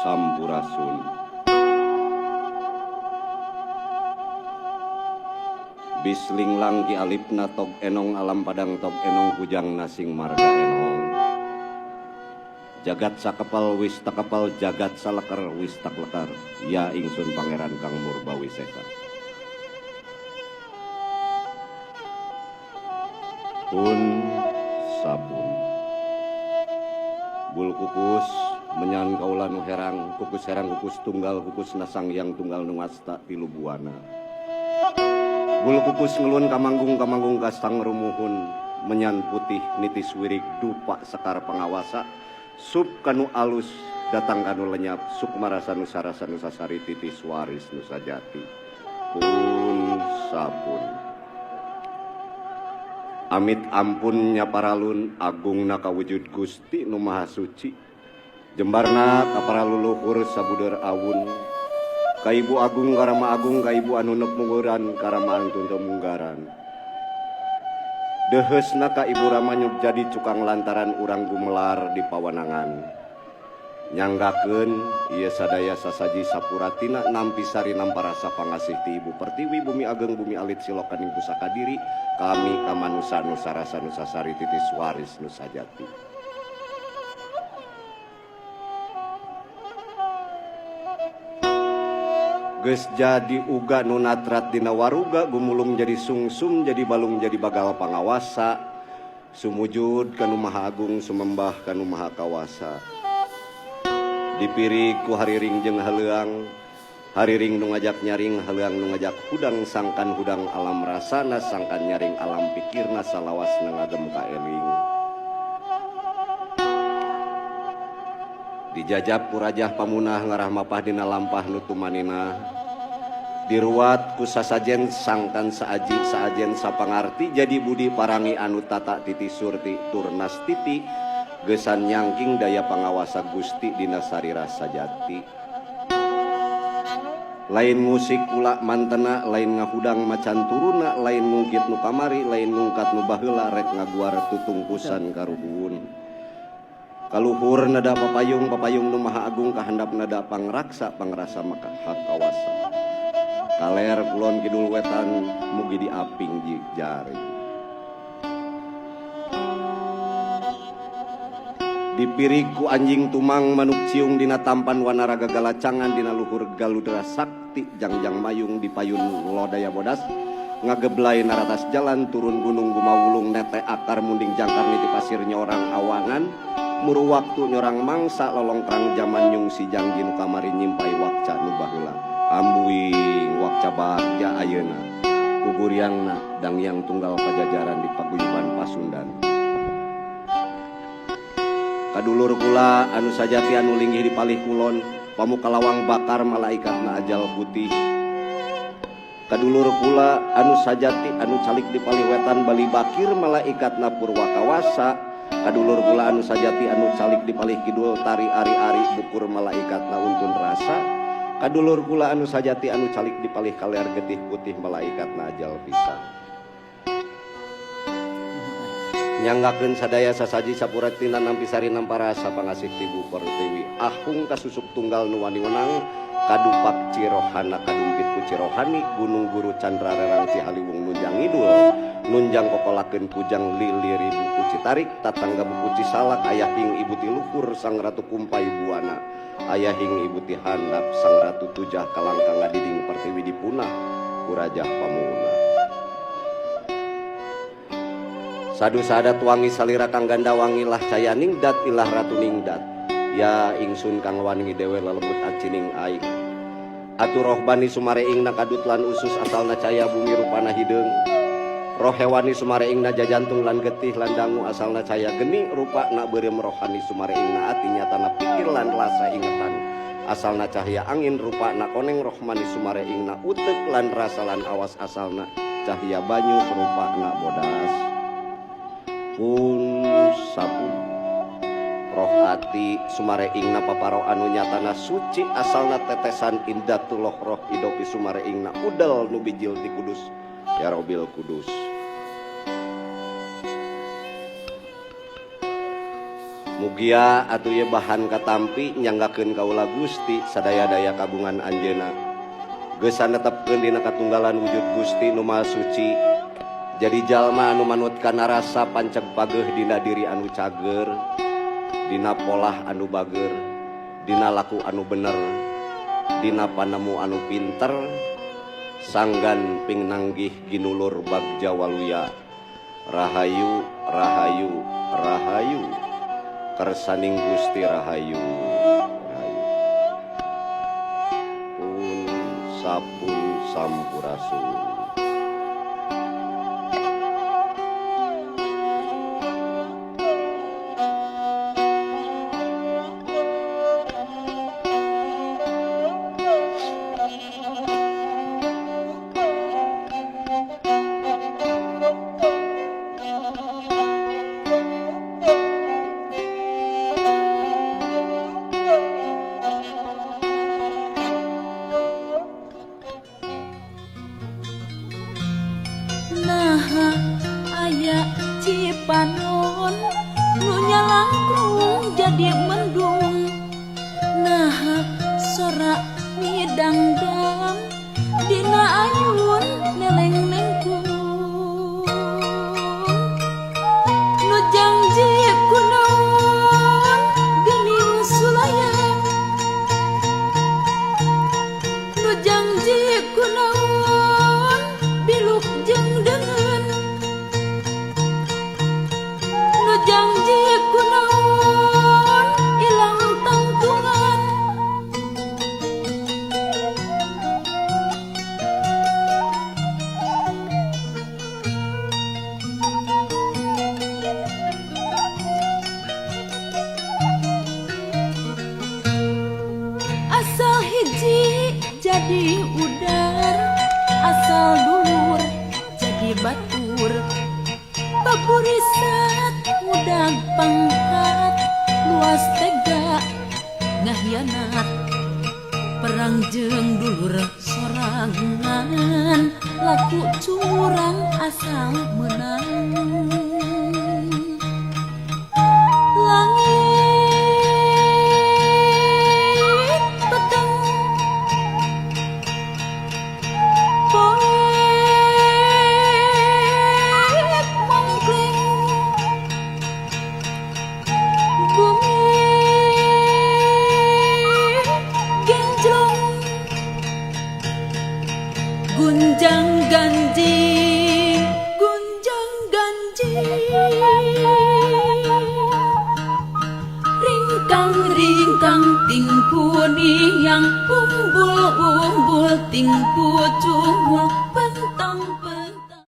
Sampurasun. Bislinglang ki alipna tog enong alam padang tog enong hujang nasing marga enong. Jagat sakapal wis takapal jagat salekar wis taklekar. Ya ingsun pangeran Kang Murbawi Sesa. Pun sabun. Bul kukus menyan kaula nu herang, kukus herang kukus tunggal kukus nasang yang tunggal nu ngasta tilu buana. Bul kukus ngelun kamanggung kastang rumuhun menyan putih nitis wirik dupa sekar pangawasa sup kanu alus datang kanu lenyap sukmarasa nu sarasa nu sasari titis waris nu sajati. Pun sabun. Amit ampunnya paralun agung naka wujud Gusti nu maha suci. Jembarna kapara luluhur sabuder awun. Kaibu agung karama agung kaibu anu nepmunguran karama antun temunggaran. Deheusna ka ibu rama nyuk jadi cukang lantaran urang gumelar di pawanangan. Nyanggakeun ieu sadaya sasaji sapuratina nampi sari namparasa pangasih ti ibu pertiwi bumi ageng bumi alit silokan ing pusaka diri kami kamanusa nu sarasa nu sasari titis waris nu sajati. Geus jadi uga nu natrat dina waruga gumulung jadi sungsum jadi balung jadi bagal pangawasa sumujud kanu maha agung sumembah kanu maha kawasa. Dipirik ku hariring jeung haleuang hariring nu ngajak nyaring haleuang nu ngajak hudang sangkan hudang alam rasana sangkan nyaring alam pikirna salawasna ngagem ka eling. Dijajab ku rajah pamunah ngarah mapah dina lampah nu tumanina. Diruat ku sasajen sangkan saajen sapangarti jadi budi parangi anu tata titi surti turnas titi gesan nyangking daya pangawasa Gusti dina sarira sajati. Lain musik kula mantena lain ngahudang macan turuna lain ngungkit nu kamari lain ngungkat nu baheula rek ngaguar tutungkusan karuhun. Kaluhur nada papayung nu maha agung kahandap nada pangraksa pangrasa maka hak kawasa. Kaler kulon kidul wetan mugi diaping jari. Dipirik ku anjing tumang manuk ciung dina tampan wanaraga galacangan dina luhur galudra sakti jangjang mayung dipayun lodaya bodas ngageblay naratas jalan turun gunung gumawulung nete akar munding jangkar niti pasir nyorang awangan muru waktu nyorang mangsa lolongkrang jaman nyung si janggin kamari nyimpai wakca nu baheula ambuing wakca bagja ayeuna kuguriangna dang yang tunggal pajajaran di paguyuban Pasundan. Kadulur kula anu sajati anu linggih di palih kulon pamukalawang bakar malaikatna ajal putih. Kadulur kula anu sajati anu calik di palih wetan bali bakir malaikatna purwakawasa. Kadulur kula anu sajati anu calik di palih kidul tari ari-ari bukur malaikatna untun rasa. Kadulur kula anu sajati anu calik di palih kaler getih putih malaikatna ajal pisah. Nyanggakeun sadaya sasaji sapuratina nampi sari namparasa pangasih tibu pertiwi ahung kasusuk tunggal nu wani wenang kadupak cirohana kadumpit ku cirohani gunung guru candra rerang cihaliwung nunjang ngidul nunjang kokolakeun kujang lili ribu ku citarik tatangga buku cisalak ayah hing ibu ti luhur sang ratu kumpai buana ayah hing ibu ti handap sang ratu tujah kalangkang ngadiding pertiwi dipunah ku rajah pamuna. Sadu sadat wangi salira kang ganda wangi lah caya ningdat ilah ratu ningdat. Ya ingsun kang waningi dewe lelebut acining aing. Atu roh bani sumareing na kadut lan usus asalna caya bumi rupana hideung. Roh hewani sumareing na jajantung lan getih lan dangu asalna caya geni rupa na beureum rohani sumareing na ati nyatana pikir lan rasa ingetan. Asalna cahya angin rupa na koneng rohmani sumareing na utek lan rasa lan awas asalna cahya banyu rupa na bodas. Pun sabun roh ati sumareingna paparo anu nyatana suci asalna tetesan indatullah roh idopi sumareingna udal nu bijil ti kudus ya robil kudus mugia atuh ye bahan katampi nyanggakeun kaula Gusti sadaya-daya kabungan anjeunna geus netepkeun dina katunggalan wujud Gusti nu Maha Suci jadi jalma anu manut kana rasa panceg pageuh dina diri anu cager dina polah anu bager dina laku anu bener dina panemu anu pinter sanggan ping nanggih ginulur bagja waluya rahayu rahayu rahayu kersaning Gusti rahayu rahayu pun sapun sampurasun. Cipanon nu nyalangkrung jadi mendung nah sorak midang dam dina ayun neleng nengkung nu janji kunaon geuning sulayang nu janji kunaon biluk jeung deungeun janji kunaon ilang tangtungan asal hiji jadi udar asal dulur jadi batur paburisat mudag pangkat luas tega ngahyanat perang jeung dulur sorangan laku curang asal menang langit peteng poek mongkling bumi genjlong gunjang ganjing gunjang ganjing ringkang ringkang tingku niang umbul umbul tingku cumul